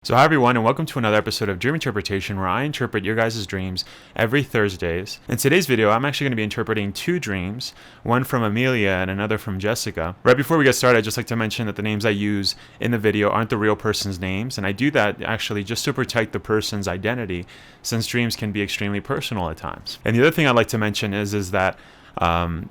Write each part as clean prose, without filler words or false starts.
So hi everyone, and welcome to another episode of Dream Interpretation, where I interpret your guys' dreams every Thursdays. In today's video, I'm actually going to be interpreting two dreams, one from Amelia and another from Jessica. Right before we get started, I'd just like to mention that the names I use in the video aren't the real person's names, and I do that actually just to protect the person's identity, since dreams can be extremely personal at times. And the other thing I'd like to mention is that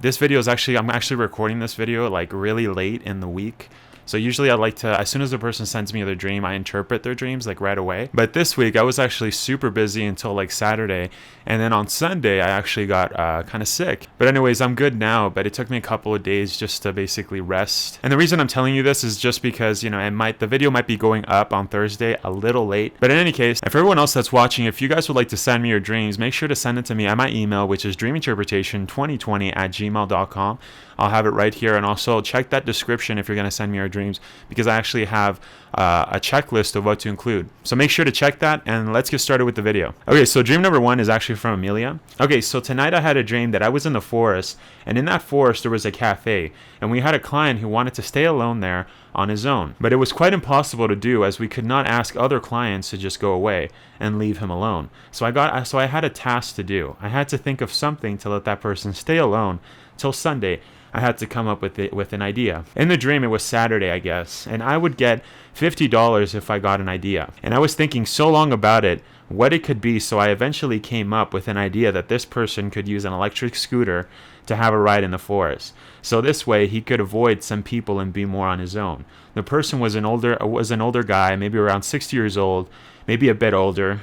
this video is I'm actually recording this video like really late in the week. So usually I like to, as soon as the person sends me their dream, I interpret their dreams like right away. But this week I was actually super busy until like Saturday. And then on Sunday I actually got kind of sick. But anyways, I'm good now, but it took me a couple of days just to basically rest. And the reason I'm telling you this is just because, you know, the video might be going up on Thursday a little late. But in any case, and for everyone else that's watching, if you guys would like to send me your dreams, make sure to send it to me at my email, which is dreaminterpretation2020@gmail.com. I'll have it right here, and also check that description if you're going to send me your dreams, because I actually have a checklist of what to include. So make sure to check that, and let's get started with the video. Okay, so dream number one is actually from Amelia. Okay, so tonight I had a dream that I was in the forest, and in that forest there was a cafe, and we had a client who wanted to stay alone there on his own. But it was quite impossible to do, as we could not ask other clients to just go away and leave him alone. So I had a task to do. I had to think of something to let that person stay alone till Sunday. I had to come up with an idea. In the dream, it was Saturday, I guess, and I would get $50 if I got an idea. And I was thinking so long about it, what it could be, so I eventually came up with an idea that this person could use an electric scooter to have a ride in the forest. So this way, he could avoid some people and be more on his own. The person was an older guy, maybe around 60 years old, maybe a bit older.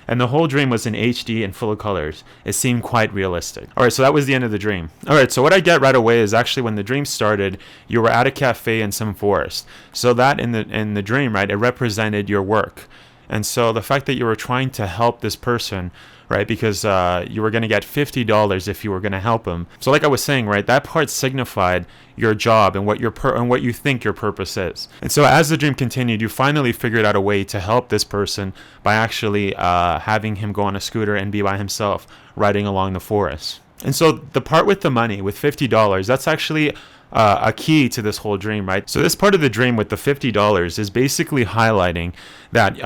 And the whole dream was in HD and full of colors. It seemed quite realistic. Alright, so that was the end of the dream. Alright, so what I get right away is actually when the dream started, you were at a cafe in some forest. So that in the dream, right, it represented your work. And so the fact that you were trying to help this person, right, because you were going to get $50 if you were going to help him. So like I was saying, right, that part signified your job and what you think your purpose is. And so as the dream continued, you finally figured out a way to help this person by actually having him go on a scooter and be by himself riding along the forest. And so the part with the money, with $50, that's actually a key to this whole dream, right? So this part of the dream with the $50 is basically highlighting that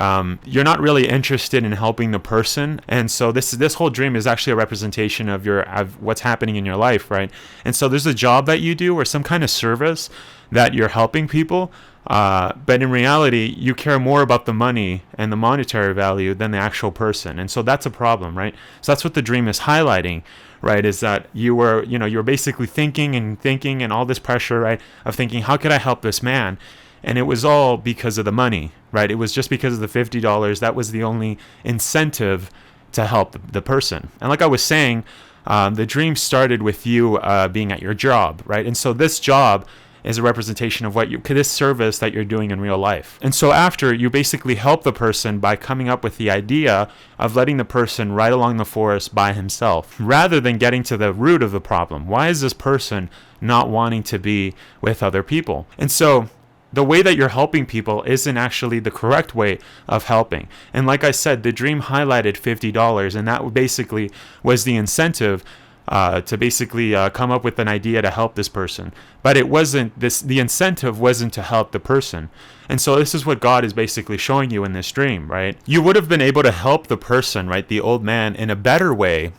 you're not really interested in helping the person, and so this whole dream is actually a representation of what's happening in your life, right? And so there's a job that you do or some kind of service that you're helping people, but in reality, you care more about the money and the monetary value than the actual person, and so that's a problem, right? So that's what the dream is highlighting, right? Is that you were basically thinking and all this pressure, right, of thinking, how could I help this man? And it was all because of the money, right? It was just because of the $50. That was the only incentive to help the person. And like I was saying, the dream started with you being at your job, right? And so this job is a representation of this service that you're doing in real life. And so after, you basically help the person by coming up with the idea of letting the person ride along the forest by himself, rather than getting to the root of the problem. Why is this person not wanting to be with other people? And so the way that you're helping people isn't actually the correct way of helping. And like I said, the dream highlighted $50, and that basically was the incentive to basically come up with an idea to help this person. But the incentive wasn't to help the person. And so this is what God is basically showing you in this dream, right? You would have been able to help the person, right, the old man, in a better way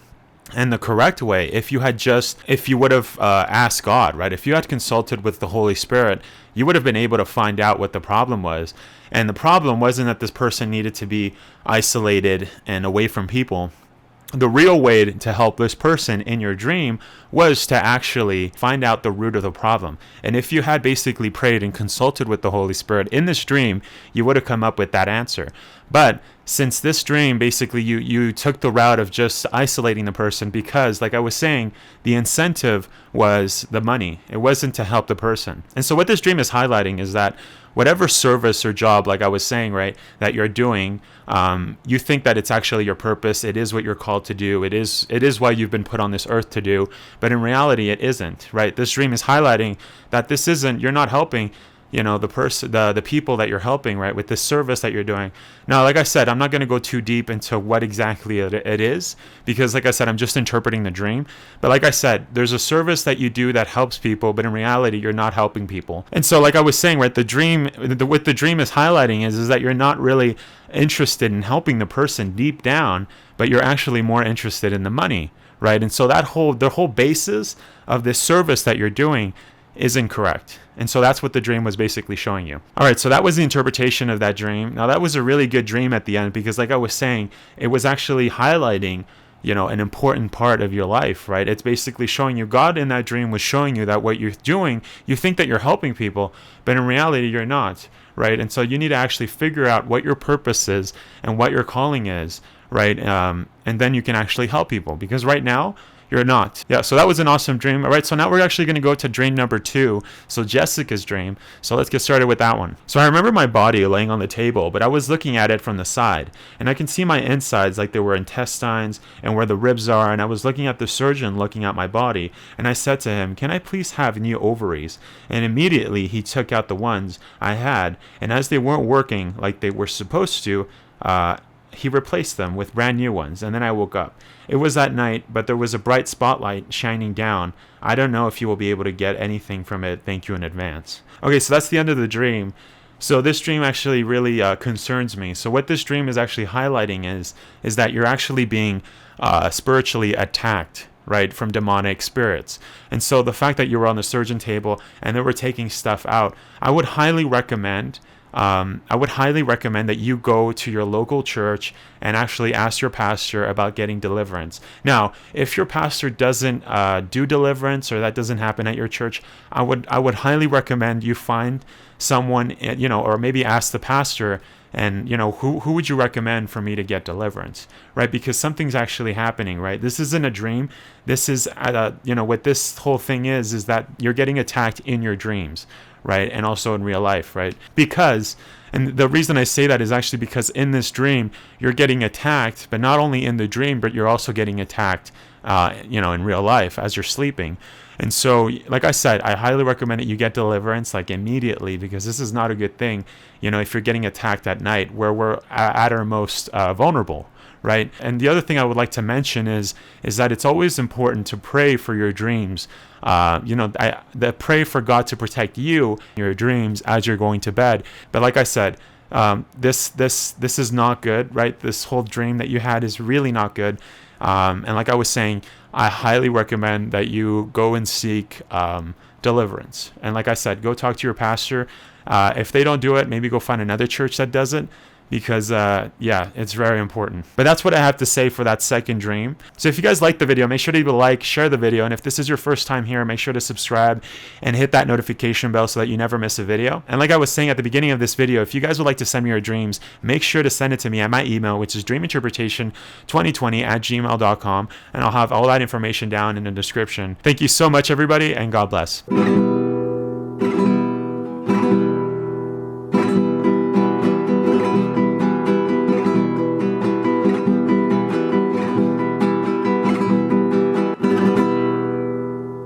and the correct way if you would have asked God, right? If you had consulted with the Holy Spirit, you would have been able to find out what the problem was. And the problem wasn't that this person needed to be isolated and away from people. The real way to help this person in your dream was to actually find out the root of the problem. And if you had basically prayed and consulted with the Holy Spirit in this dream, you would have come up with that answer. But since this dream, basically you took the route of just isolating the person because, like I was saying, the incentive was the money. It wasn't to help the person. And so what this dream is highlighting is that whatever service or job, like I was saying, right, that you're doing, you think that it's actually your purpose. It is what you're called to do. It is why you've been put on this earth to do. But in reality, it isn't, right? This dream is highlighting that you're not helping the people that you're helping, right, with this service that you're doing. Now, like I said, I'm not going to go too deep into what exactly it is, because like I said, I'm just interpreting the dream. But like I said, there's a service that you do that helps people, but in reality, you're not helping people. And so, like I was saying, right, what the dream is highlighting is that you're not really interested in helping the person deep down, but you're actually more interested in the money, right? And so the whole basis of this service that you're doing is incorrect. And so that's what the dream was basically showing you. All right, so that was the interpretation of that dream. Now, that was a really good dream at the end, because like I was saying, it was actually highlighting, an important part of your life, right? It's basically showing you, God in that dream was showing you that what you're doing, you think that you're helping people, but in reality, you're not, right? And so you need to actually figure out what your purpose is and what your calling is, right? And then you can actually help people, because right now, you're not. Yeah, so that was an awesome dream. All right, so now we're actually going to go to dream number 2. So Jessica's dream. So let's get started with that one. So I remember my body laying on the table, but I was looking at it from the side. And I can see my insides like there were intestines and where the ribs are. And I was looking at the surgeon looking at my body. And I said to him, "Can I please have new ovaries?" And immediately he took out the ones I had. And as they weren't working like they were supposed to, he replaced them with brand new ones, and then I woke up. It was at night, but there was a bright spotlight shining down. I don't know if you will be able to get anything from it. Thank you in advance. Okay, so that's the end of the dream. So this dream actually really concerns me. So what this dream is actually highlighting is that you're actually being spiritually attacked, right, from demonic spirits. And so the fact that you were on the surgeon table and they were taking stuff out, I would highly recommend that you go to your local church and actually ask your pastor about getting deliverance. Now, if your pastor doesn't do deliverance, or that doesn't happen at your church, I would highly recommend you find someone, or maybe ask the pastor, and who would you recommend for me to get deliverance, right? Because something's actually happening, right? This isn't a dream. This is what this whole thing is that you're getting attacked in your dreams, right? And also in real life, right? And the reason I say that is actually because in this dream, you're getting attacked, but not only in the dream, but you're also getting attacked, in real life as you're sleeping. And so, like I said, I highly recommend that you get deliverance like immediately, because this is not a good thing, if you're getting attacked at night where we're at our most vulnerable, right? And the other thing I would like to mention is that it's always important to pray for your dreams. Pray for God to protect you in your dreams as you're going to bed. But like I said, this is not good, right? This whole dream that you had is really not good. And like I was saying, I highly recommend that you go and seek deliverance. And like I said, go talk to your pastor. If they don't do it, maybe go find another church that does it. Because, it's very important. But that's what I have to say for that second dream. So if you guys like the video, make sure to leave a like, share the video. And if this is your first time here, make sure to subscribe and hit that notification bell so that you never miss a video. And like I was saying at the beginning of this video, if you guys would like to send me your dreams, make sure to send it to me at my email, which is dreaminterpretation2020@gmail.com. And I'll have all that information down in the description. Thank you so much, everybody, and God bless.